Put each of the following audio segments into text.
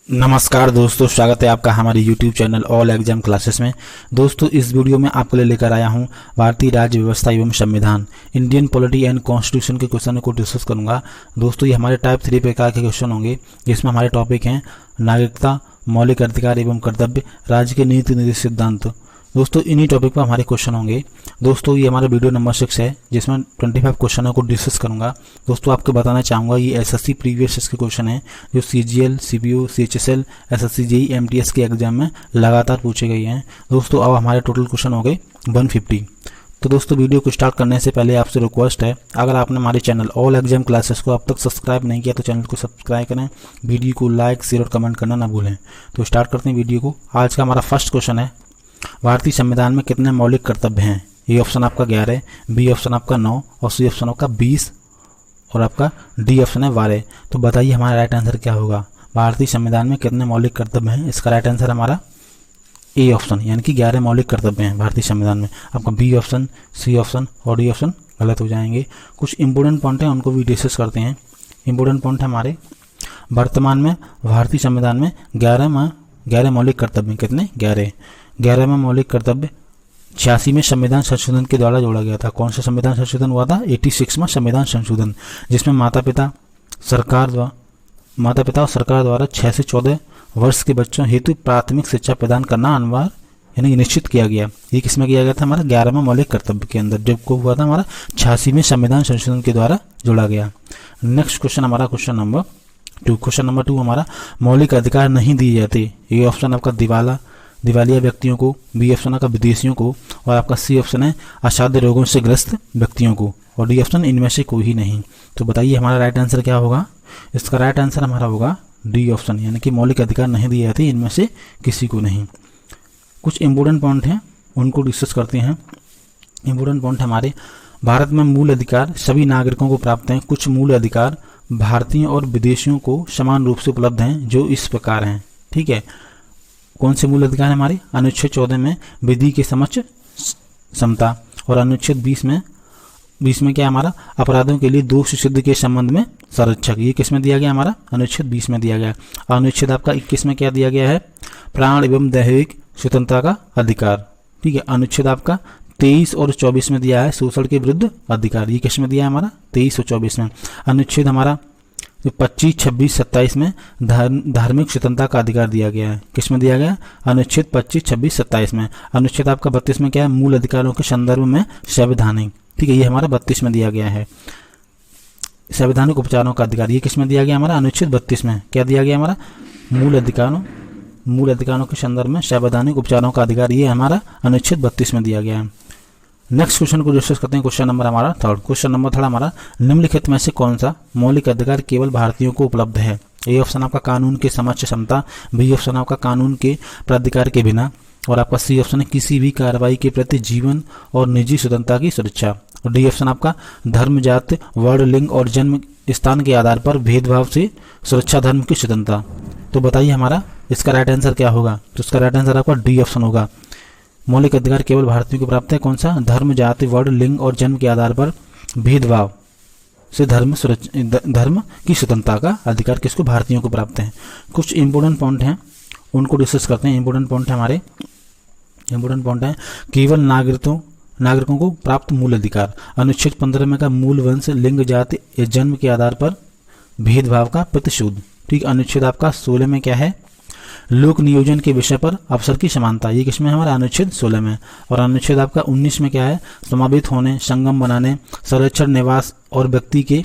नमस्कार दोस्तों, स्वागत है आपका हमारे YouTube channel all exam classes में। दोस्तों, इस वीडियो में आपके लिए लेकर आया हूं भारतीय राज्य व्यवस्था एवं संविधान इंडियन पॉलिटी एंड कॉन्स्टिट्यूशन के क्वेश्चन को डिस्कस करूंगा। दोस्तों, ये हमारे टाइप 3 प्रकार के क्वेश्चन होंगे, जिसमें हमारे टॉपिक हैं नागरिकता, मौलिक अधिकार एवं कर्तव्य, राज्य के नीति निर्देश सिद्धांत। दोस्तों, इन्हीं टॉपिक पर हमारे क्वेश्चन होंगे। दोस्तों, ये हमारा वीडियो नंबर 6 है, जिसमें 25 क्वेश्चनों को डिस्कस करूंगा। दोस्तों, आपको बताना चाहूँगा ये एसएससी प्रीवियस के क्वेश्चन हैं, जो CGL, CPO, CHSL, SSC JEE, MTS के एग्जाम में लगातार पूछे गए हैं। दोस्तों, अब हमारे टोटल क्वेश्चन हो गए 150। तो दोस्तों, वीडियो को स्टार्ट करने से पहले आपसे रिक्वेस्ट है, अगर आपने हमारे चैनल ऑल एग्जाम क्लासेस को अब तक सब्सक्राइब नहीं किया तो चैनल को सब्सक्राइब करें, वीडियो को लाइक, शेयर और कमेंट करना ना भूलें। तो स्टार्ट करते हैं वीडियो को। आज का हमारा फर्स्ट क्वेश्चन है, भारतीय संविधान में कितने मौलिक कर्तव्य हैं? ए ऑप्शन आपका 11, बी ऑप्शन आपका 9 और सी ऑप्शन आपका 20 और आपका डी ऑप्शन है 12। तो बताइए हमारा राइट आंसर क्या होगा? भारतीय संविधान में कितने मौलिक कर्तव्य हैं? इसका राइट आंसर हमारा ए ऑप्शन, यानी कि 11 मौलिक कर्तव्य हैं भारतीय संविधान में। आपका बी ऑप्शन, सी ऑप्शन और डी ऑप्शन गलत हो जाएंगे। कुछ इंपोर्टेंट पॉइंट हैं, उनको भी डिस्कस करते हैं। इंपोर्टेंट पॉइंट हमारे, वर्तमान में भारतीय संविधान में 11 मौलिक कर्तव्य। कितने? 11 में मौलिक कर्तव्य 86 में संविधान संशोधन के द्वारा जोड़ा गया था। कौन सा संविधान संशोधन हुआ था? 86 में संविधान संशोधन, जिसमें माता पिता और सरकार द्वारा 6 से 14 वर्ष के बच्चों हेतु प्राथमिक शिक्षा प्रदान करना अनिवार्य यानी निश्चित किया गया। ये किसमें किया गया था? हमारा 11वें मौलिक कर्तव्य के अंदर, जब को हुआ था हमारा 86 में संविधान संशोधन के द्वारा जोड़ा गया। नेक्स्ट क्वेश्चन हमारा क्वेश्चन नंबर 2 हमारा, मौलिक अधिकार नहीं दिए जाते। ये ऑप्शन आपका दिवालिया व्यक्तियों को, बी ऑप्शन आपका विदेशियों को और आपका सी ऑप्शन है असाध्य रोगों से ग्रस्त व्यक्तियों को और डी ऑप्शन इनमें से कोई ही नहीं। तो बताइए हमारा राइट आंसर क्या होगा? इसका राइट आंसर हमारा होगा डी ऑप्शन, यानी कि मौलिक अधिकार नहीं दिए जाते इनमें से किसी को नहीं। कुछ इंपोर्टेंट पॉइंट हैं, उनको डिस्कस करते हैं। इंपोर्टेंट पॉइंट हमारे, भारत में मूल अधिकार सभी नागरिकों को प्राप्त हैं। कुछ मूल अधिकार भारतीयों और विदेशियों को समान रूप से उपलब्ध हैं, जो इस प्रकार हैं। ठीक है, कौन से मूल अधिकार है हमारे? अनुच्छेद 14 में विधि के समक्ष समता और अनुच्छेद 20 में क्या हमारा? अपराधों के लिए दोष सिद्ध के संबंध में संरक्षक। ये किस में दिया गया? हमारा अनुच्छेद 20 में दिया गया। अनुच्छेद आपका 21 में क्या दिया गया है? प्राण एवं दैहिक स्वतंत्रता का अधिकार। ठीक है, अनुच्छेद आपका 23 और 24 में दिया है शोषण के विरुद्ध अधिकार। ये किस में दिया है? हमारा 23 और 24 में। अनुच्छेद हमारा 25, 26, 27 में धार्मिक स्वतंत्रता का अधिकार दिया गया है। किस में दिया गया? अनुच्छेद 25, 26, 27 में। अनुच्छेद आपका 32 में क्या है? मूल अधिकारों के संदर्भ में संवैधानिक। ठीक है, ये हमारा 32 में दिया गया है। संवैधानिक उपचारों का अधिकार, ये किस में दिया गया? हमारा अनुच्छेद 32 में। क्या दिया गया? हमारा मूल अधिकारों के संदर्भ में संवैधानिक उपचारों का अधिकार, ये हमारा अनुच्छेद 32 में दिया गया है। नेक्स्ट क्वेश्चन को डिस्कस करते हैं। क्वेश्चन नंबर हमारा थर्ड। क्वेश्चन नंबर थर्ड हमारा, निम्नलिखित में से कौन सा मौलिक अधिकार केवल भारतीयों को उपलब्ध है? ए ऑप्शन आपका कानून के समक्ष समता, बी ऑप्शन आपका कानून के प्राधिकार के बिना और आपका सी ऑप्शन है किसी भी कार्रवाई के प्रति जीवन और निजी स्वतंत्रता की सुरक्षा और डी ऑप्शन आपका धर्म, जाति, वर्ण, लिंग और जन्म स्थान के आधार पर भेदभाव से सुरक्षा, धर्म की स्वतंत्रता। तो बताइए हमारा इसका राइट आंसर क्या होगा? तो इसका राइट आंसर आपका डी ऑप्शन होगा। मौलिक अधिकार केवल भारतीयों को प्राप्त है। कौन सा? धर्म, जाति, वर्ण, लिंग और जन्म के आधार पर भेदभाव से धर्म की स्वतंत्रता का अधिकार किसको? भारतीयों को प्राप्त है। कुछ इंपोर्टेंट पॉइंट हैं, उनको डिस्कस करते हैं। इंपोर्टेंट पॉइंट है हमारे, इंपोर्टेंट पॉइंट है केवल नागरिकों को प्राप्त मूल अधिकार। अनुच्छेद 15 में का मूल वंश, लिंग, जाति या जन्म के आधार पर भेदभाव का प्रतिशोध। ठीक, अनुच्छेद आपका 16 में क्या है? लोक नियोजन के विषय पर अवसर की समानता। ये किसमें? हमारा अनुच्छेद 16 में। और अनुच्छेद आपका 19 में क्या है? समावेत होने, संगम बनाने, संरक्षण, निवास और व्यक्ति की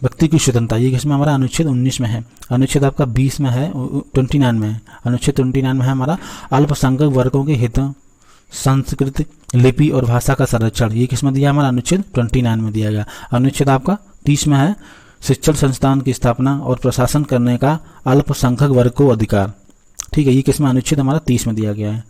स्वतंत्रता। ये किसमें? हमारा अनुच्छेद 19 में है। अनुच्छेद आपका 20 में है, 29 में है। अनुच्छेद 29 में है हमारा अल्पसंख्यक वर्गों के हितों, संस्कृति, लिपि और भाषा का संरक्षण। ये किसमें दिया? हमारा अनुच्छेद 29 में दिया गया। अनुच्छेद आपका 30 में है शिक्षण संस्थान की स्थापना और प्रशासन करने का अल्पसंख्यक वर्ग को अधिकार। ठीक है, ये किसमें? अनुच्छेद हमारा 30 में दिया गया है।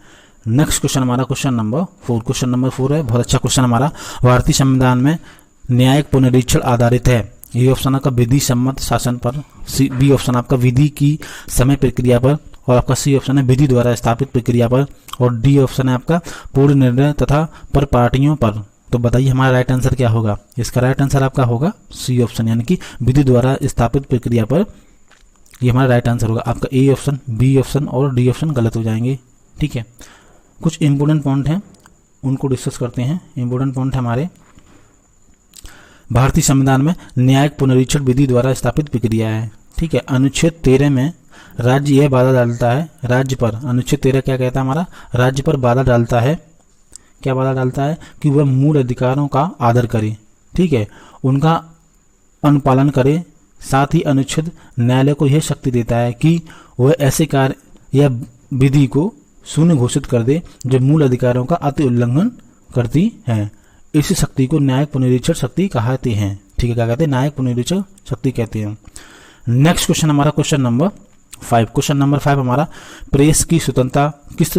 नेक्स्ट क्वेश्चन हमारा क्वेश्चन नंबर 4। क्वेश्चन नंबर 4 है, बहुत अच्छा क्वेश्चन हमारा, भारतीय संविधान में न्यायिक पुनरीक्षण आधारित है। ये ऑप्शन आपका विधि सम्मत शासन पर, बी ऑप्शन आपका विधि की समय प्रक्रिया पर और आपका सी ऑप्शन है विधि द्वारा स्थापित प्रक्रिया पर और डी ऑप्शन है आपका पूर्ण निर्णय तथा पर पार्टियों पर। तो बताइए हमारा राइट आंसर क्या होगा? इसका राइट आंसर आपका होगा सी ऑप्शन, यानी कि विधि द्वारा स्थापित प्रक्रिया पर ये हमारा राइट आंसर होगा। आपका ए ऑप्शन, बी ऑप्शन और डी ऑप्शन गलत हो जाएंगे। ठीक है, कुछ इंपॉर्टेंट पॉइंट हैं उनको डिस्कस करते हैं। इंपॉर्टेंट पॉइंट हमारे भारतीय संविधान में न्यायिक पुनरीक्षण विधि द्वारा स्थापित प्रक्रिया है। ठीक है, अनुच्छेद 13 में राज्य यह बाधा डालता है राज्य पर, अनुच्छेद 13 क्या कहता है हमारा, राज्य पर बाधा डालता है, क्या बाधा डालता है कि वह मूल अधिकारों का आदर करे, ठीक है, उनका अनुपालन करे। साथ ही अनुच्छेद न्यायालय को यह शक्ति देता है कि वह ऐसे कार्य या विधि को शून्य घोषित कर दे जो मूल अधिकारों का अति उल्लंघन करती है। इस शक्ति को न्यायिक पुनरीक्षण शक्ति कहते हैं। ठीक है, क्या कहते हैं, न्यायिक पुनरीक्षण शक्ति कहते हैं। नेक्स्ट क्वेश्चन हमारा क्वेश्चन नंबर 5। क्वेश्चन नंबर 5 हमारा प्रेस की स्वतंत्रता किस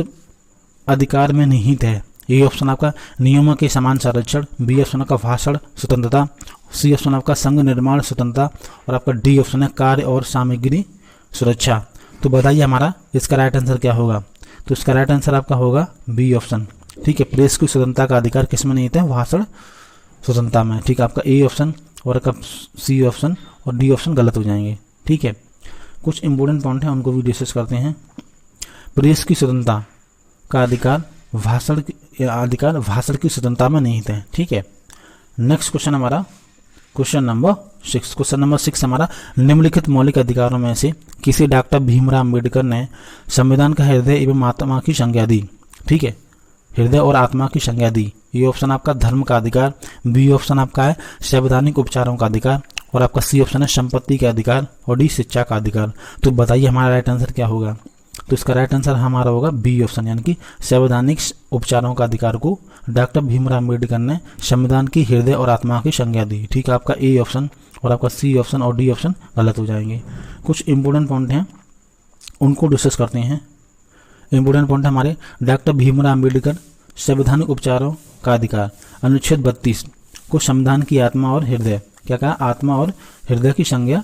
अधिकार में निहित है। ए ऑप्शन आपका नियमों के समान संरक्षण, बी ऑप्शन आपका भाषण स्वतंत्रता, सी ऑप्शन आपका संघ निर्माण स्वतंत्रता और आपका डी ऑप्शन है कार्य और सामग्री सुरक्षा। तो बताइए हमारा इसका राइट आंसर क्या होगा। तो इसका राइट आंसर आपका होगा बी ऑप्शन। ठीक है, प्रेस की स्वतंत्रता का अधिकार किस में निहित है, भाषण स्वतंत्रता में। ठीक है, आपका ए ऑप्शन और आपका सी ऑप्शन और डी ऑप्शन गलत हो जाएंगे। ठीक है, कुछ इंपॉर्टेंट पॉइंट हैं उनको भी डिस्कस करते हैं। प्रेस की स्वतंत्रता का अधिकार भाषण की स्वतंत्रता में निहित है। ठीक है, नेक्स्ट क्वेश्चन हमारा क्वेश्चन नंबर 6। क्वेश्चन नंबर 6 हमारा निम्नलिखित मौलिक अधिकारों में से किसी डॉक्टर भीमराव अम्बेडकर ने संविधान का हृदय एवं आत्मा की संज्ञा दी। ठीक है, हृदय और आत्मा की संज्ञा दी। ये ऑप्शन आपका धर्म का अधिकार, बी ऑप्शन आपका है संवैधानिक उपचारों का अधिकार और आपका सी ऑप्शन है संपत्ति का अधिकार और डी शिक्षा का अधिकार। तो बताइए हमारा राइट आंसर क्या होगा। तो इसका राइट आंसर हमारा होगा बी ऑप्शन, यानी कि संवैधानिक उपचारों का अधिकार को डॉक्टर भीमराव अम्बेडकर ने संविधान की हृदय और आत्मा की संज्ञा दी। ठीक है, आपका ए ऑप्शन और आपका सी ऑप्शन और डी ऑप्शन गलत हो जाएंगे। कुछ इंपॉर्टेंट पॉइंट हैं उनको डिस्कस करते हैं। इंपॉर्टेंट पॉइंट हमारे डॉक्टर भीमराव अम्बेडकर संवैधानिक उपचारों का अधिकार, अनुच्छेद 32 को संविधान की आत्मा और हृदय, क्या कहा, आत्मा और हृदय की संज्ञा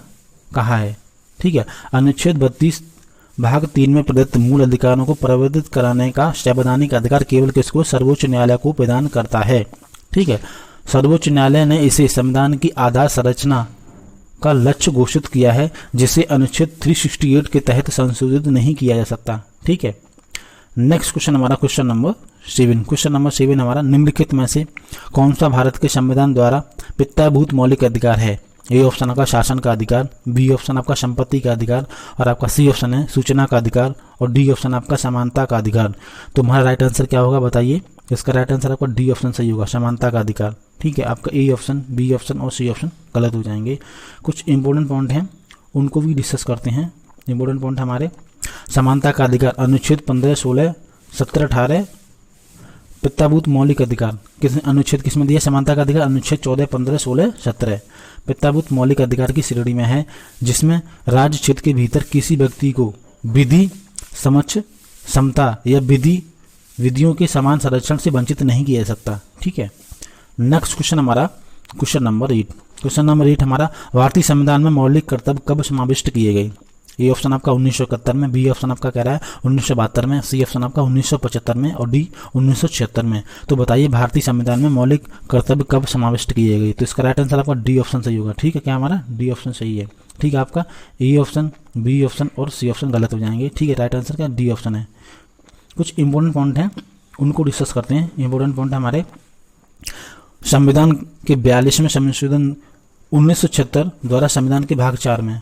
कहा है। ठीक है, अनुच्छेद 32 भाग 3 में प्रदत्त मूल अधिकारों को प्रवर्तित कराने का संवैधानिक अधिकार केवल किसको, सर्वोच्च न्यायालय को प्रदान करता है। ठीक है, सर्वोच्च न्यायालय ने इसे संविधान की आधार संरचना का लक्ष्य घोषित किया है जिसे अनुच्छेद 368 के तहत संशोधित नहीं किया जा सकता। ठीक है, नेक्स्ट क्वेश्चन हमारा क्वेश्चन नंबर 7। क्वेश्चन नंबर 7 हमारा निम्नलिखित में से कौन सा भारत के संविधान द्वारा पित्ताभूत मौलिक अधिकार है। ए ऑप्शन आपका शासन का अधिकार, बी ऑप्शन आपका संपत्ति का अधिकार और आपका सी ऑप्शन है सूचना का अधिकार और डी ऑप्शन आपका समानता का अधिकार। तो हमारा राइट आंसर क्या होगा बताइए। इसका राइट आंसर आपका डी ऑप्शन सही होगा, समानता का अधिकार। ठीक है, आपका ए ऑप्शन, बी ऑप्शन और सी ऑप्शन गलत हो जाएंगे। कुछ इंपॉर्टेंट पॉइंट हैं उनको भी डिस्कस करते हैं। इंपॉर्टेंट पॉइंट हमारे समानता का अधिकार, अनुच्छेद 15, 16, 17, 18 पित्ताभूत मौलिक अधिकार किस अनुच्छेद किसमें दिया, समानता का अधिकार अनुच्छेद 14, 15, 16, 17 पित्ताभूत मौलिक अधिकार की श्रेणी में है जिसमें राज्य क्षेत्र के भीतर किसी व्यक्ति को विधि समक्ष समता या विधियों के समान संरक्षण से वंचित नहीं किया जा सकता। ठीक है, नेक्स्ट क्वेश्चन हमारा क्वेश्चन नंबर 8। क्वेश्चन नंबर 8 हमारा भारतीय संविधान में मौलिक कर्तव्य कब समाविष्ट किए गए। ए ऑप्शन आपका 1971 में, बी ऑप्शन आपका कह रहा है 1972 में, सी ऑप्शन आपका 1975 में और डी 1976 में। तो बताइए भारतीय संविधान में मौलिक कर्तव्य कब समाविष्ट किए गए। तो इसका राइट आंसर आपका डी ऑप्शन सही होगा। ठीक है, क्या हमारा डी ऑप्शन सही है। ठीक है, आपका ए ऑप्शन, बी ऑप्शन और सी ऑप्शन गलत हो जाएंगे। ठीक है, राइट आंसर क्या डी ऑप्शन है। कुछ इंपॉर्टेंट पॉइंट हैं उनको डिस्कस करते हैं। इंपॉर्टेंट पॉइंट हमारे संविधान के 42वें संशोधन 1976 द्वारा संविधान के भाग 4 में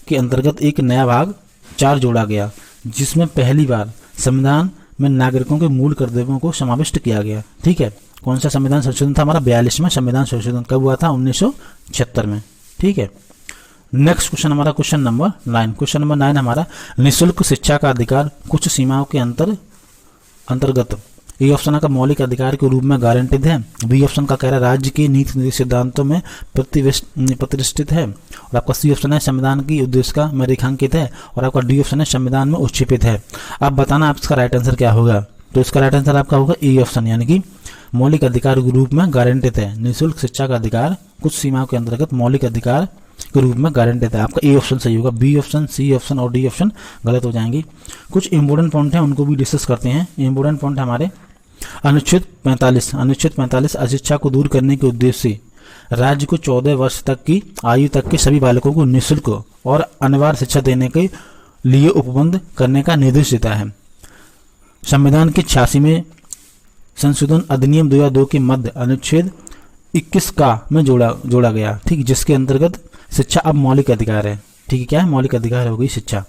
के अंतर्गत एक नया भाग 4 जोड़ा गया जिसमें पहली बार संविधान में नागरिकों के मूल कर्तव्यों को समाविष्ट किया गया। ठीक है, कौन सा संविधान संशोधन था हमारा, 42वां संविधान संशोधन कब हुआ था, 1976 में। ठीक है, नेक्स्ट क्वेश्चन हमारा क्वेश्चन नंबर 9। क्वेश्चन नंबर 9 हमारा निःशुल्क शिक्षा का अधिकार कुछ सीमाओं के अंतर्गत ए ऑप्शन का मौलिक अधिकार के रूप में गारंटीड है, बी ऑप्शन का कह रहा है राज्य के नीति सिद्धांतों में प्रतिष्ठित है और आपका सी ऑप्शन है संविधान की उद्देश्य में रेखांकित है और आपका डी ऑप्शन है संविधान में उच्छेपित है। आप बताना आप इसका राइट आंसर क्या होगा। तो इसका राइट आंसर आपका होगा ए ऑप्शन, यानी कि मौलिक अधिकार के रूप में गारंटीड है। निःशुल्क शिक्षा का अधिकार कुछ सीमाओं के अंतर्गत मौलिक अधिकार के रूप में गारंटीड है। आपका ए ऑप्शन सही होगा, बी ऑप्शन, सी ऑप्शन और डी ऑप्शन गलत हो जाएंगे। कुछ इंपॉर्टेंट पॉइंट हैं उनको भी डिस्कस करते हैं। इंपॉर्टेंट पॉइंट हमारे अनुच्छेद 45 अशिक्षा को दूर करने के उद्देश्य से राज्य को 14 वर्ष तक की आयु तक के सभी बालकों को निःशुल्क और अनिवार्य शिक्षा देने के लिए उपबंध करने का निर्देश देता है। संविधान के 86 में संशोधन अधिनियम 2002 के मध्य अनुच्छेद 21 का में जोड़ा गया, ठीक, जिसके अंतर्गत शिक्षा अब मौलिक अधिकार है। ठीक है, क्या है? मौलिक अधिकार हो गई शिक्षा।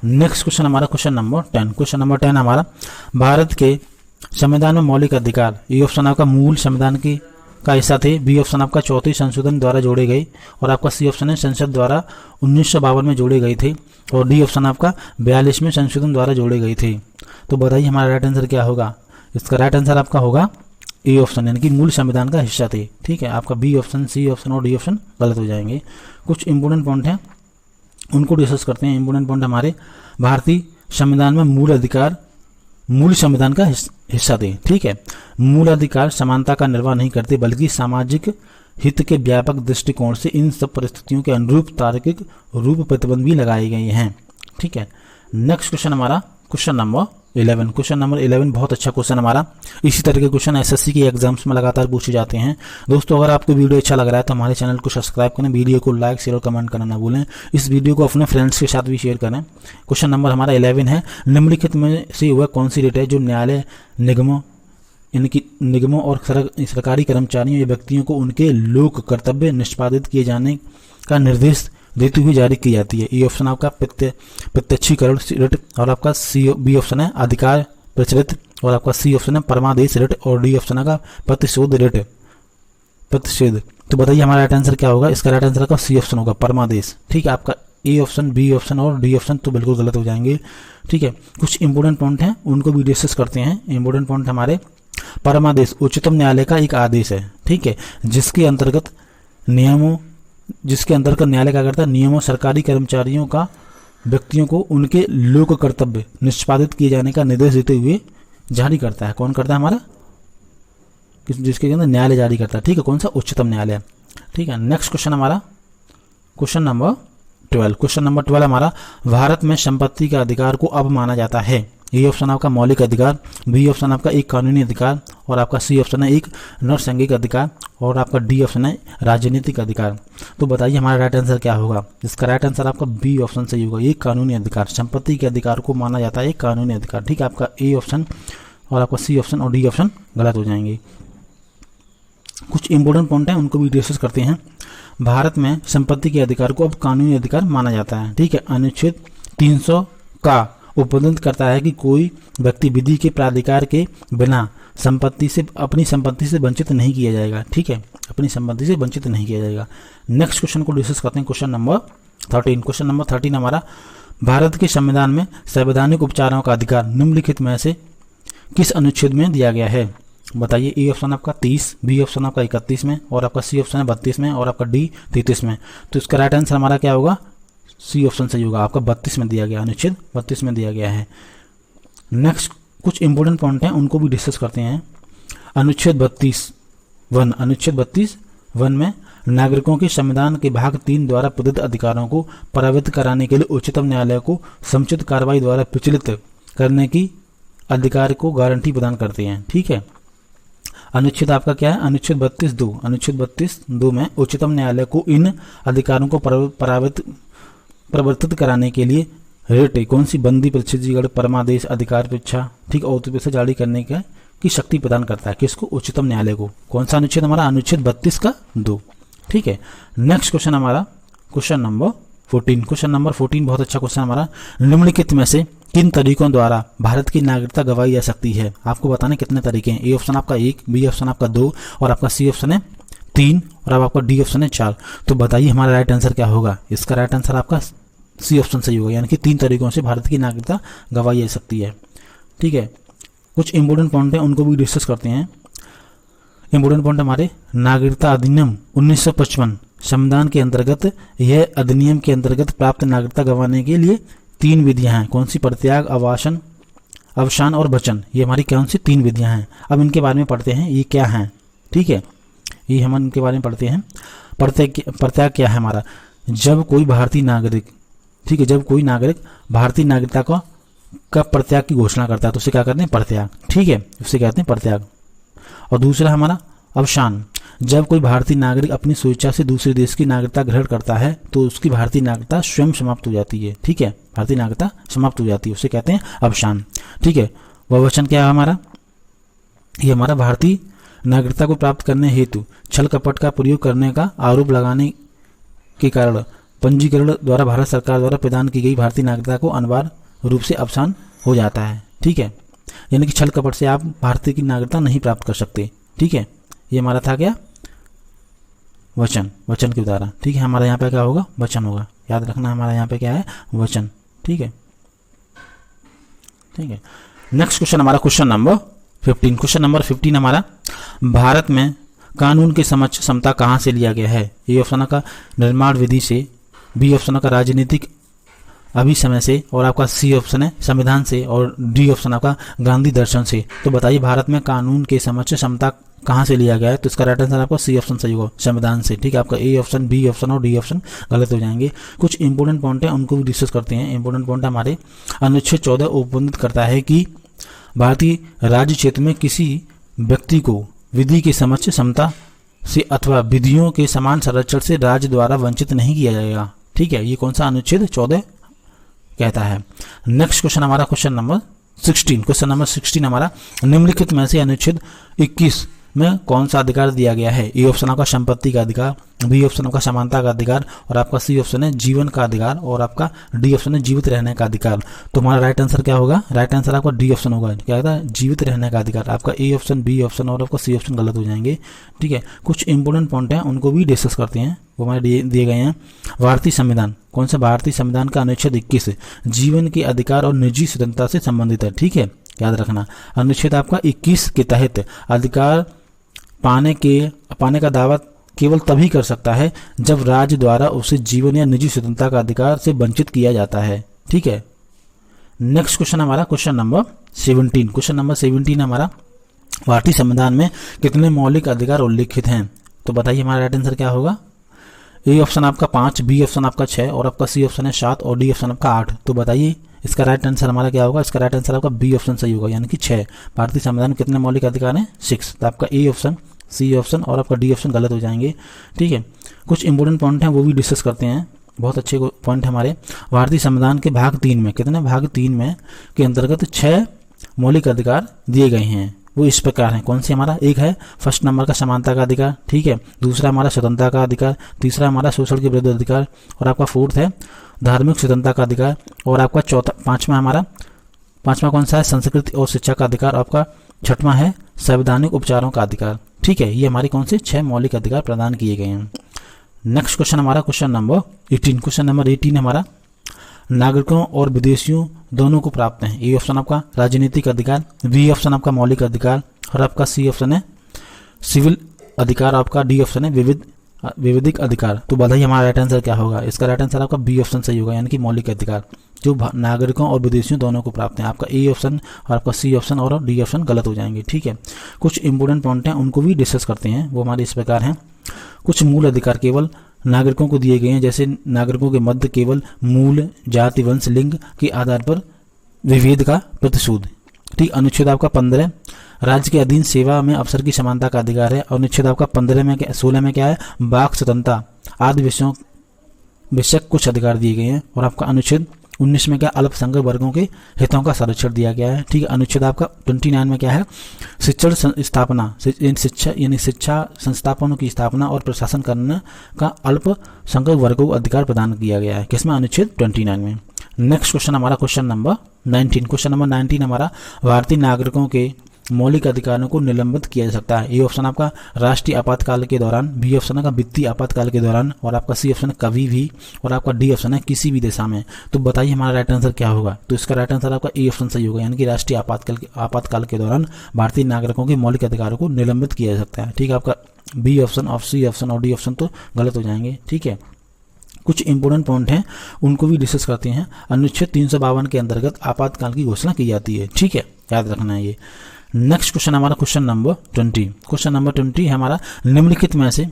नेक्स्ट क्वेश्चन हमारा क्वेश्चन नंबर 10। क्वेश्चन नंबर 10 हमारा, भारत के संविधान में मौलिक अधिकार ए ऑप्शन आपका मूल संविधान का हिस्सा थे, बी ऑप्शन आपका 34 संशोधन द्वारा जोड़े गए, और आपका सी ऑप्शन है संसद द्वारा 1952 में जोड़े गए थे, और डी ऑप्शन आपका 42 संशोधन द्वारा जोड़े गए थे। तो बताइए हमारा राइट आंसर क्या होगा? इसका राइट आंसर आपका होगा ए ऑप्शन, यानी कि मूल संविधान का हिस्सा थे। ठीक है, आपका बी ऑप्शन, सी ऑप्शन और डी ऑप्शन गलत हो जाएंगे। कुछ इंपोर्टेंट पॉइंट हैं, उनको डिस्कस करते हैं। इंपोर्टेंट पॉइंट हमारे, भारतीय संविधान में मूल अधिकार मूल संविधान का हिस्सा थे। ठीक है, मूल अधिकार समानता का निर्वाह नहीं करते, बल्कि सामाजिक हित के व्यापक दृष्टिकोण से इन सब परिस्थितियों के अनुरूप तार्किक रूप प्रतिबंध भी लगाए गए हैं। ठीक है, नेक्स्ट क्वेश्चन हमारा क्वेश्चन नंबर 11। क्वेश्चन नंबर 11 बहुत अच्छा क्वेश्चन हमारा। इसी तरह के क्वेश्चन एसएससी के एग्जाम्स में लगातार पूछे जाते हैं। दोस्तों, अगर आपको वीडियो अच्छा लग रहा है तो हमारे चैनल को सब्सक्राइब करें, वीडियो को लाइक शेयर और कमेंट करना ना भूलें। इस वीडियो को अपने फ्रेंड्स के साथ भी शेयर करें। क्वेश्चन नंबर हमारा 11 है, निम्नलिखित में से वह कौन सी रेट है जो न्यायालय, निगमों और सरकारी कर्मचारियों या व्यक्तियों को उनके लोक कर्तव्य निष्पादित किए जाने का निर्देश देते हुए जारी की जाती है? ए ऑप्शन आपका प्रत्यक्षीकरण रिट, और आपका बी ऑप्शन है अधिकार प्रचलित, और आपका सी ऑप्शन है परमादेश रिट, और डी ऑप्शन का प्रतिशोध रिट, प्रतिषेध। तो बताइए हमारा राइट आंसर क्या होगा? इसका राइट आंसर का सी ऑप्शन होगा, परमादेश। ठीक है, आपका ए ऑप्शन, बी ऑप्शन और डी ऑप्शन तो बिल्कुल गलत हो जाएंगे। ठीक है, कुछ इंपोर्टेंट पॉइंट हैं, उनको भी डिस्कस करते हैं। इंपोर्टेंट पॉइंट हमारे, परमादेश उच्चतम न्यायालय का एक आदेश है। ठीक है, जिसके अंतर्गत न्यायालय क्या करता है? नियमों, सरकारी कर्मचारियों का व्यक्तियों को उनके लोक कर्तव्य निष्पादित किए जाने का निर्देश देते हुए जारी करता है। कौन करता है? हमारा जिसके अंदर न्यायालय जारी करता है। ठीक है, कौन सा? उच्चतम न्यायालय। ठीक है, नेक्स्ट क्वेश्चन हमारा क्वेश्चन नंबर 12। क्वेश्चन नंबर 12 हमारा, भारत में संपत्ति का अधिकार को अब माना जाता है? ए ऑप्शन आपका मौलिक अधिकार, बी ऑप्शन आपका एक कानूनी अधिकार, और आपका सी ऑप्शन है एक नैसर्गिक अधिकार, और आपका डी ऑप्शन है राजनीतिक अधिकार। तो बताइए हमारा राइट आंसर क्या होगा? इसका राइट आंसर आपका बी ऑप्शन सही होगा, एक कानूनी अधिकार। संपत्ति के अधिकार को माना जाता है एक कानूनी अधिकार। ठीक है, आपका ए ऑप्शन और आपका सी ऑप्शन और डी ऑप्शन गलत हो जाएंगे। कुछ इंपोर्टेंट पॉइंट हैं, उनको भी डिस्कस करते हैं। भारत में संपत्ति के अधिकार को अब कानूनी अधिकार माना जाता है। ठीक है, अनुच्छेद 300 का उपबंध करता है कि कोई व्यक्ति विधि के प्राधिकार के बिना अपनी संपत्ति से वंचित नहीं किया जाएगा। ठीक है, अपनी संपत्ति से वंचित नहीं किया जाएगा। नेक्स्ट क्वेश्चन को डिस्कस करते हैं, क्वेश्चन नंबर 13। क्वेश्चन नंबर 13 हमारा, भारत के संविधान में संवैधानिक उपचारों का अधिकार निम्नलिखित में से किस अनुच्छेद में दिया गया है? बताइए। ए ऑप्शन आपका 30, बी ऑप्शन आपका 31 में, और आपका सी ऑप्शन है 32 में, और आपका डी 33 में। तो इसका राइट आंसर हमारा क्या होगा? सी ऑप्शन सही होगा, आपका 32 में दिया गया, अनुच्छेद 32 में दिया गया है। नेक्स्ट कुछ इंपोर्टेंट पॉइंट हैं, उनको भी डिस्कस करते हैं। अनुच्छेद 32(1) में नागरिकों के संविधान के भाग 3 द्वारा प्रदत्त अधिकारों को प्रभावित कराने के लिए उच्चतम न्यायालय को समुचित कार्रवाई द्वारा प्रचलित करने की अधिकार को गारंटी प्रदान करते हैं। ठीक है, अनुच्छेद आपका क्या है? अनुच्छेद 32(2). अनुच्छेद 32(2) में उच्चतम न्यायालय को इन अधिकारों को प्रवर्तित कराने के लिए रिट, कौन सी बंदी, प्रत्यक्षीकरण, परमादेश, अधिकार परीक्षा, ठीक, और से जारी करने की शक्ति प्रदान करता है। किसको? उच्चतम न्यायालय को। कौन सा अनुच्छेद हमारा? अनुच्छेद 32(2). ठीक है, नेक्स्ट क्वेश्चन हमारा क्वेश्चन नंबर 14। क्वेश्चन नंबर 14 बहुत अच्छा क्वेश्चन हमारा, निम्नलिखित में से किन तरीकों द्वारा भारत की नागरिकता गवाई जा सकती है? आपको बताने कितने तरीके हैं। ए ऑप्शन आपका 1, बी ऑप्शन आपका 2, और आपका सी ऑप्शन है 3, और अब आपका डी ऑप्शन है 4। तो बताइए हमारा राइट आंसर क्या होगा? इसका राइट आंसर आपका सी ऑप्शन सही होगा, यानी कि 3 तरीकों से भारत की नागरिकता गवाई जा सकती है। ठीक है, कुछ इंपोर्टेंट पॉइंट हैं, उनको भी डिस्कस करते हैं। इंपोर्टेंट पॉइंट हमारे, नागरिकता अधिनियम 1955 संविधान के अंतर्गत, यह अधिनियम के अंतर्गत प्राप्त नागरिकता गंवाने के लिए 3 विधियां हैं। कौन सी? परित्याग, अवसान और वचन। ये हमारी कौन सी 3 विधियां हैं? अब इनके बारे में पढ़ते हैं, ये क्या हैं। ठीक है, ये हम इनके बारे में पढ़ते हैं। परित्याग क्या है हमारा? जब कोई भारतीय नागरिक, ठीक है, जब कोई नागरिक भारतीय नागरिकता का परित्याग की घोषणा करता है तो उसे क्या कहते हैं? परित्याग। ठीक है, उसे कहते हैं परित्याग। और दूसरा हमारा अवसान, जब कोई भारतीय नागरिक अपनी स्वेच्छा से दूसरे देश की नागरिकता ग्रहण करता है तो उसकी भारतीय नागरिकता स्वयं समाप्त हो जाती है। ठीक है, भारतीय नागरिकता समाप्त हो जाती है, उसे कहते हैं अवसान। ठीक है, वह वचन क्या है हमारा, ये हमारा भारतीय नागरिकता को प्राप्त करने हेतु छल कपट का प्रयोग करने का आरोप लगाने के कारण पंजीकरण द्वारा भारत सरकार द्वारा प्रदान की गई भारतीय नागरिकता को अनिवार्य रूप से अवसान हो जाता है। ठीक है, यानी कि छल कपट से आप भारतीय की नागरिकता नहीं प्राप्त कर सकते। ठीक है, ये हमारा था क्या, वचन, वचन के द्वारा। ठीक है, हमारा यहाँ पे क्या होगा, वचन होगा, याद रखना हमारा यहाँ पे क्या है, वचन। ठीक है, ठीक है। नेक्स्ट क्वेश्चन हमारा क्वेश्चन नंबर 15। क्वेश्चन नंबर 15 हमारा, भारत में कानून के समक्ष समता कहाँ से लिया गया है? ए ऑप्शन का निर्माण विधि से, बी ऑप्शन का राजनीतिक अभिसमय से, और आपका सी ऑप्शन है संविधान से, और डी ऑप्शन आपका गांधी दर्शन से। तो बताइए भारत में कानून के समक्ष समता कहाँ से लिया गया है? तो इसका राइट आंसर आपका सी ऑप्शन सही होगा, संविधान से। ठीक है, आपका ए ऑप्शन, बी ऑप्शन और डी ऑप्शन गलत हो जाएंगे। कुछ इंपोर्टेंट पॉइंट है उनको भी डिस्कस करते हैं। इंपोर्टेंट पॉइंट हमारे अनुच्छेद 14 उपबंधित करता है कि भारतीय राज्य क्षेत्र में किसी व्यक्ति को विधि के समक्ष समता से अथवा विधियों के समान संरक्षण से राज्य द्वारा वंचित नहीं किया जाएगा। ठीक है, ये कौन सा अनुच्छेद 14 कहता है। नेक्स्ट क्वेश्चन हमारा क्वेश्चन नंबर 16। क्वेश्चन नंबर 16 हमारा, निम्नलिखित में से अनुच्छेद 21 में कौन सा अधिकार दिया गया है? ए ऑप्शन आपका संपत्ति का अधिकार, बी ऑप्शन आपका समानता का अधिकार, और आपका सी ऑप्शन है जीवन का अधिकार, और आपका डी ऑप्शन है जीवित रहने का अधिकार। तो हमारा राइट आंसर क्या होगा? राइट आंसर आपका डी ऑप्शन होगा। क्या होता है? जीवित रहने का अधिकार। आपका ए ऑप्शन, बी ऑप्शन और आपका सी ऑप्शन गलत हो जाएंगे। ठीक है, कुछ इंपोर्टेंट पॉइंट हैं उनको भी डिस्कस करते हैं, वो हमारे दिए गए हैं। भारतीय संविधान, कौन सा? भारतीय संविधान का अनुच्छेद 21 जीवन के अधिकार और निजी स्वतंत्रता से संबंधित है। ठीक है, याद रखना अनुच्छेद आपका 21 के तहत अधिकार पाने का दावा केवल तभी कर सकता है जब राज्य द्वारा उसे जीवन या निजी स्वतंत्रता का अधिकार से वंचित किया जाता है। ठीक है, नेक्स्ट क्वेश्चन हमारा क्वेश्चन नंबर 17। क्वेश्चन नंबर 17 हमारा, भारतीय संविधान में कितने मौलिक अधिकार उल्लिखित हैं? तो बताइए हमारा राइट आंसर क्या होगा? ए ऑप्शन आपका 5, बी ऑप्शन आपका 6, और आपका सी ऑप्शन है 7, और डी ऑप्शन आपका 8। तो बताइए इसका राइट आंसर हमारा क्या होगा? इसका राइट आंसर आपका बी ऑप्शन सही होगा, यानी कि 6। भारतीय संविधान में कितने मौलिक अधिकार हैं? 6। तो आपका ए ऑप्शन, सी ऑप्शन और आपका डी ऑप्शन गलत हो जाएंगे। ठीक है, कुछ इंपोर्टेंट पॉइंट हैं वो भी डिस्कस करते हैं, बहुत अच्छे पॉइंट हमारे। भारतीय संविधान के भाग 3 में, कितने भाग 3 में के अंतर्गत 6 मौलिक अधिकार दिए गए हैं। वो इस प्रकार हैं, कौन से? हमारा एक है फर्स्ट नंबर का समानता का अधिकार। ठीक है, दूसरा हमारा स्वतंत्रता का अधिकार, तीसरा हमारा शोषण के विरुद्ध अधिकार, और आपका फोर्थ है धार्मिक स्वतंत्रता का अधिकार, और आपका पांचवा कौन सा है? संस्कृति और शिक्षा का अधिकार। आपका छठवां है संवैधानिक उपचारों का अधिकार। ठीक है, ये हमारे कौन से 6 मौलिक अधिकार प्रदान किए गए हैं। नेक्स्ट क्वेश्चन हमारा क्वेश्चन नंबर 18। क्वेश्चन नंबर 18 हमारा, नागरिकों और विदेशियों दोनों को प्राप्त है। ए ऑप्शन आपका राजनीतिक अधिकार, बी ऑप्शन आपका मौलिक अधिकार, और आपका सी ऑप्शन है सिविल अधिकार, आपका डी ऑप्शन है विविधिक अधिकार। तो बताइए हमारा राइट आंसर क्या होगा? इसका राइट आंसर आपका बी ऑप्शन सही होगा, यानी कि मौलिक अधिकार जो नागरिकों और विदेशियों दोनों को प्राप्त है। आपका ए ऑप्शन और आपका सी ऑप्शन और डी ऑप्शन गलत हो जाएंगे। ठीक है, कुछ इंपोर्टेंट पॉइंट हैं उनको भी डिस्कस करते हैं, वो हमारे इस प्रकार हैं। कुछ मूल अधिकार केवल नागरिकों को दिए गए हैं, जैसे नागरिकों के मध्य केवल मूल जाति, वंश, लिंग के आधार पर विभेद का प्रतिशोध। ठीक, अनुच्छेद आपका 15 राज्य के अधीन सेवा में अवसर की समानता का अधिकार है। अनुच्छेद आपका 16 में क्या है? वाक स्वतंत्रता आदि विषय कुछ अधिकार दिए गए हैं। और आपका अनुच्छेद 19 में क्या? अल्पसंख्यक वर्गों के हितों का संरक्षण दिया गया है। ठीक है, अनुच्छेद आपका 29 में क्या है? शिक्षण स्थापना, शिक्षा यानी शिक्षा संस्थापनों की स्थापना और प्रशासन करने का अल्पसंख्यक वर्गों को अधिकार प्रदान किया गया है। किसमें? अनुच्छेद 29 में। नेक्स्ट क्वेश्चन हमारा क्वेश्चन नंबर 19। क्वेश्चन नंबर 19 हमारा, भारतीय नागरिकों के मौलिक अधिकारों को निलंबित किया जा सकता है। ए ऑप्शन आपका राष्ट्रीय आपातकाल के दौरान, बी ऑप्शन का वित्तीय आपातकाल के दौरान, और आपका सी ऑप्शन है कभी भी, और आपका डी ऑप्शन है किसी भी दिशा में। तो बताइए हमारा राइट आंसर क्या होगा? तो इसका राइट आंसर आपका ए ऑप्शन सही होगा, यानी कि राष्ट्रीय आपातकाल के दौरान भारतीय नागरिकों के मौलिक अधिकारों को निलंबित किया जा सकता है। ठीक है, आपका बी ऑप्शन और सी ऑप्शन और डी ऑप्शन तो गलत हो जाएंगे। ठीक है, कुछ इंपोर्टेंट पॉइंट हैं उनको भी डिस्कस करते हैं। अनुच्छेद 352 के अंतर्गत आपातकाल की घोषणा की जाती है। ठीक है, याद रखना है ये। नेक्स्ट क्वेश्चन हमारा क्वेश्चन नंबर 20। क्वेश्चन नंबर 20 हमारा, निम्नलिखित में से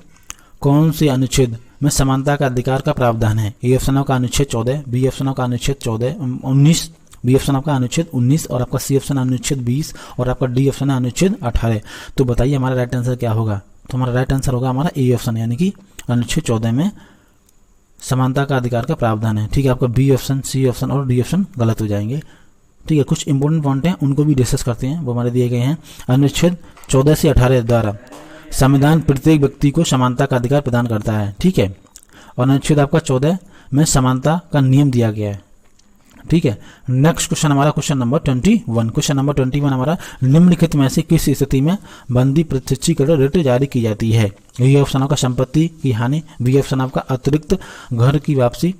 कौन से अनुच्छेद में समानता का अधिकार का प्रावधान है? ए ऑप्शन का अनुच्छेद 14, बी ऑप्शन का अनुच्छेद 19, बी ऑप्शन आपका अनुच्छेद 19, और आपका सी ऑप्शन अनुच्छेद 20, और आपका डी ऑप्शन है अनुच्छेद 18। तो बताइए हमारा राइट आंसर क्या होगा? तो हमारा राइट आंसर होगा हमारा ए ऑप्शन, यानी कि अनुच्छेद 14 में समानता का अधिकार का प्रावधान है। ठीक है, आपका बी ऑप्शन, सी ऑप्शन और डी ऑप्शन गलत हो जाएंगे। ठीक है, कुछ इंपॉर्टेंट पॉइंट हैं उनको भी डिस्कस करते हैं, वो हमारे दिए गए हैं। अनुच्छेद 14 से 18 द्वारा संविधान प्रत्येक व्यक्ति को समानता का अधिकार प्रदान करता है। ठीक है, और अनुच्छेद आपका 14 में समानता का नियम दिया गया है। ठीक है, नेक्स्ट क्वेश्चन हमारा क्वेश्चन नंबर 21। क्वेश्चन नंबर 21 हमारा, निम्नलिखित में से किस स्थिति में बंदी प्रत्यक्षीकरण रिट जारी की जाती है? ये ऑप्शन आपका संपत्ति की हानि, बी ऑप्शन आपका अतिरिक्त घर की वापसी,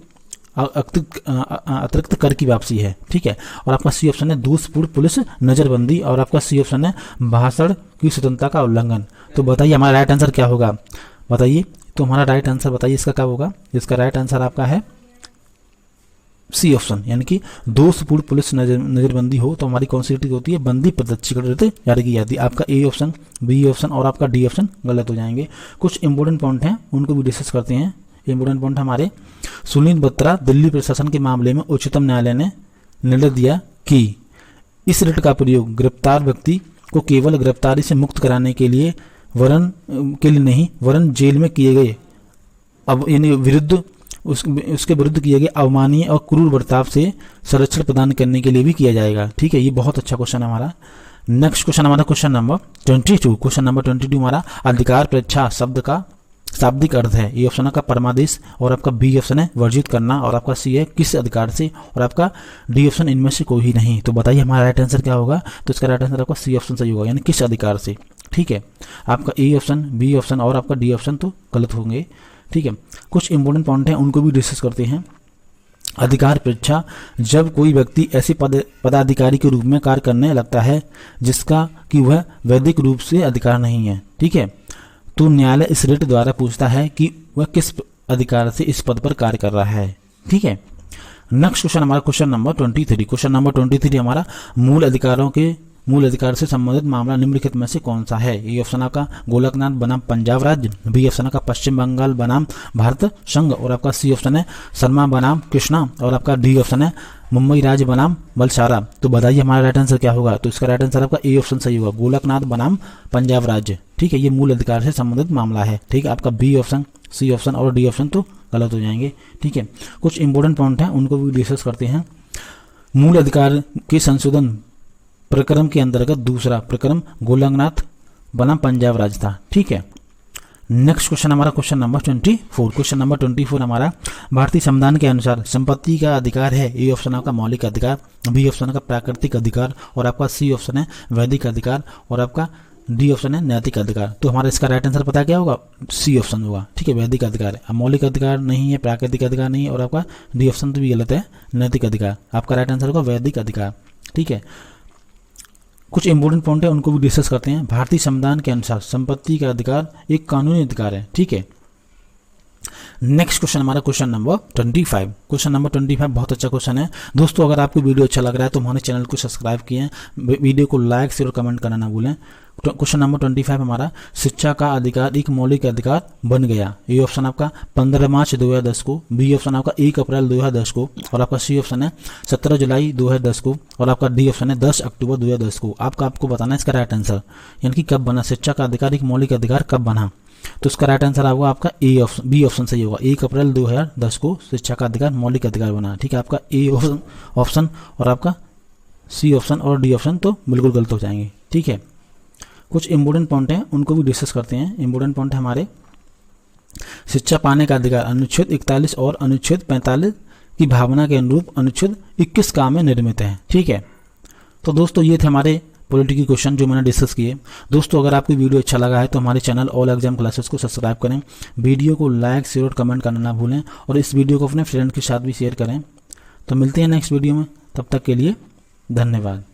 अतिरिक्त कर की वापसी है। ठीक है, और आपका सी ऑप्शन है दोषपूर्ण पुलिस नजरबंदी, और आपका सी ऑप्शन है भाषण की स्वतंत्रता का उल्लंघन। तो बताइए हमारा राइट आंसर क्या होगा, बताइए। तो हमारा राइट आंसर बताइए इसका क्या होगा। इसका राइट आंसर आपका है सी ऑप्शन, यानी कि दोषपूर्ण पुलिस नजरबंदी हो तो हमारी कौन सी रिट होती है? बंदी प्रत्यक्षीकरण रिट जारी की जाती है। आपका ए ऑप्शन, बी ऑप्शन और आपका डी ऑप्शन गलत हो जाएंगे। कुछ इंपॉर्टेंट पॉइंट हैं उनको भी डिस्कस करते हैं। इंपॉर्टेंट पॉइंट हमारे, सुनील बत्रा दिल्ली प्रशासन के मामले में उच्चतम न्यायालय ने निर्णय दिया कि इस रिट का प्रयोग गिरफ्तार व्यक्ति को केवल गिरफ्तारी से मुक्त कराने के लिए नहीं वरन जेल में किए गए अब यानी विरुद्ध उसके विरुद्ध किए गए अवमाननीय और क्रूर बर्ताव से संरक्षण प्रदान करने के लिए भी किया जाएगा। ठीक है, ये बहुत अच्छा क्वेश्चन है हमारा। नेक्स्ट क्वेश्चन हमारा क्वेश्चन नंबर 22। क्वेश्चन नंबर 22 हमारा, अधिकार परीक्षा शब्द का शाब्दिक अर्थ है। ए ऑप्शन का परमादेश, और आपका बी ऑप्शन है वर्जित करना, और आपका सी है किस अधिकार से, और आपका डी ऑप्शन इनमें से कोई ही नहीं। तो बताइए हमारा राइट आंसर क्या होगा। तो इसका राइट आंसर आपका सी ऑप्शन सही होगा, यानी किस अधिकार से। ठीक है, आपका ए ऑप्शन, बी ऑप्शन और आपका डी ऑप्शन तो गलत होंगे। ठीक है, कुछ इंपॉर्टेंट पॉइंट हैं उनको भी डिस्कस करते हैं। अधिकार परीक्षा, जब कोई व्यक्ति ऐसे पदाधिकारी के रूप में कार्य करने लगता है जिसका कि वह वैधिक रूप से अधिकार नहीं है। ठीक है, तो न्यायालय इस रिट द्वारा पूछता है कि वह किस अधिकार से इस पद पर कार्य कर रहा है। ठीक है, नेक्स्ट क्वेश्चन हमारा क्वेश्चन नंबर 23। क्वेश्चन नंबर 23 हमारा, मूल अधिकार से संबंधित मामला निम्नलिखित में से कौन सा है? ए ऑप्शन आपका गोलकनाथ बनाम पंजाब राज्य, बी ऑप्शन आपका पश्चिम बंगाल बनाम भारत संघ, और आपका सी ऑप्शन है शर्मा बनाम कृष्णा, और आपका डी ऑप्शन है मुंबई राज्य बनाम बलसारा। तो बताइए हमारा राइट आंसर क्या होगा। तो इसका राइट आंसर आपका ए ऑप्शन सही होगा, गोलकनाथ बनाम पंजाब राज्य। ठीक है, ये मूल अधिकार से संबंधित मामला है। ठीक है, आपका बी ऑप्शन, सी ऑप्शन और डी ऑप्शन तो गलत हो जाएंगे। ठीक है, कुछ इंपॉर्टेंट पॉइंट हैं उनको भी डिस्कस करते हैं। मूल अधिकार के संशोधन प्रकरण के अंतर्गत दूसरा प्रकरण गोलकनाथ बनाम पंजाब राज्य था। ठीक है, नेक्स्ट क्वेश्चन हमारा क्वेश्चन नंबर 24। क्वेश्चन नंबर 24 हमारा, भारतीय संविधान के अनुसार संपत्ति का अधिकार है। ए ऑप्शन आपका मौलिक अधिकार, बी ऑप्शन का प्राकृतिक अधिकार, और आपका सी ऑप्शन है वैधिक अधिकार, और आपका डी ऑप्शन है नैतिक अधिकार। तो हमारा इसका राइट आंसर पता क्या होगा? सी ऑप्शन होगा। ठीक है, वैधिक अधिकार है, मौलिक अधिकार नहीं है, प्राकृतिक अधिकार नहीं है, और आपका डी ऑप्शन तो भी गलत है, नैतिक अधिकार। आपका राइट आंसर होगा वैधिक अधिकार। ठीक है, कुछ इंपॉर्टेंट पॉइंट है उनको भी डिस्कस करते हैं। भारतीय संविधान के अनुसार संपत्ति का अधिकार एक कानूनी अधिकार है। ठीक है, नेक्स्ट क्वेश्चन हमारा क्वेश्चन नंबर 25। क्वेश्चन नंबर 25 बहुत अच्छा क्वेश्चन है दोस्तों। अगर आपको वीडियो अच्छा लग रहा है तो हमारे चैनल को सब्सक्राइब किए, वीडियो को लाइक शेयर और कमेंट करना ना भूलें। क्वेश्चन नंबर 25 हमारा, शिक्षा का अधिकार एक मौलिक अधिकार बन गया। ए ऑप्शन आपका 15 मार्च 2010 को, बी ऑप्शन आपका 1 अप्रैल 2010 को, और आपका सी ऑप्शन है 17 जुलाई 2010 को, और आपका डी ऑप्शन है 10 अक्टूबर 2010 को। आपको बताना है इसका राइट आंसर, यानी कि कब बना शिक्षा का अधिकार एक मौलिक अधिकार, कब बना। तो इसका राइट आंसर होगा आपका ए ऑप्शन, बी ऑप्शन सही होगा, 1 अप्रैल 2010 को शिक्षा का अधिकार मौलिक अधिकार बना। ठीक है, आपका ए ऑप्शन और आपका सी ऑप्शन और डी ऑप्शन तो बिल्कुल गलत हो जाएंगे। ठीक है, कुछ इंपॉर्टेंट पॉइंट हैं उनको भी डिस्कस करते हैं। इंपॉर्टेंट पॉइंट है हमारे, शिक्षा पाने का अधिकार अनुच्छेद 41 और अनुच्छेद 45 की भावना के अनुरूप अनुच्छेद 21 का में निर्मित है। ठीक है, तो दोस्तों ये थे हमारे पॉलिटी के क्वेश्चन जो मैंने डिस्कस किए। दोस्तों अगर आपको वीडियो अच्छा लगा है तो हमारे चैनल ऑल एग्जाम क्लासेस को सब्सक्राइब करें, वीडियो को लाइक शेयर और कमेंट करना ना भूलें, और इस वीडियो को अपने फ्रेंड के साथ भी शेयर करें। तो मिलते हैं नेक्स्ट वीडियो में, तब तक के लिए धन्यवाद।